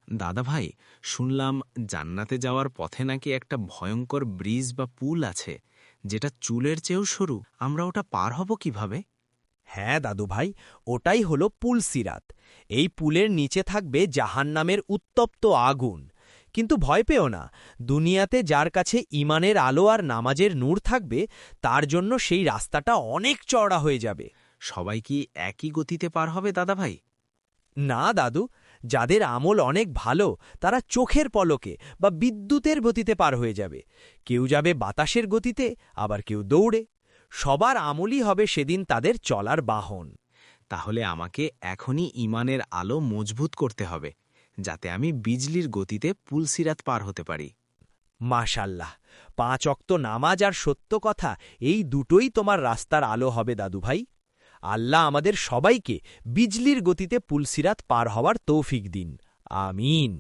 দাদা ভাই, শুনলাম জান্নাতে যাওয়ার পথে নাকি একটা ভয়ঙ্কর ব্রিজ বা পুল আছে, যেটা চুলের চেয়েও সরু। আমরা ওটা পার হব কিভাবে? হ্যাঁ দাদু ভাই, ওটাই হলো পুল সিরাত। এই পুলের নিচে থাকবে জাহান্নামের উত্তপ্ত আগুন। কিন্তু ভয় পেও না, দুনিয়াতে যার কাছে ঈমানের আলো আর নামাজের নূর থাকবে, তার জন্য সেই রাস্তাটা অনেক চওড়া হয়ে যাবে। সবাই কি একই গতিতে পার হবে দাদা ভাই? না দাদু, যাদের আমল অনেক ভালো তারা চোখের পলকে বা বিদ্যুতের গতিতে পার হয়ে যাবে। কেউ যাবে বাতাসের গতিতে, আবার কেউ দৌড়ে। সবার আমলই হবে সেদিন তাদের চলার বাহন। তাহলে আমাকে এখনই ঈমানের আলো মজবুত করতে হবে, যাতে আমি বিজলির গতিতে পুলসিরাত পার হতে পারি। মাশাল্লাহ, 5 ওয়াক্ত নামাজ আর সত্য কথা, এই দুটোই তোমার রাস্তার আলো হবে দাদু ভাই। আল্লাহ আমাদের সবাইকে বিজলির গতিতে পুলসিরাত পার হওয়ার তৌফিক দিন। আমিন।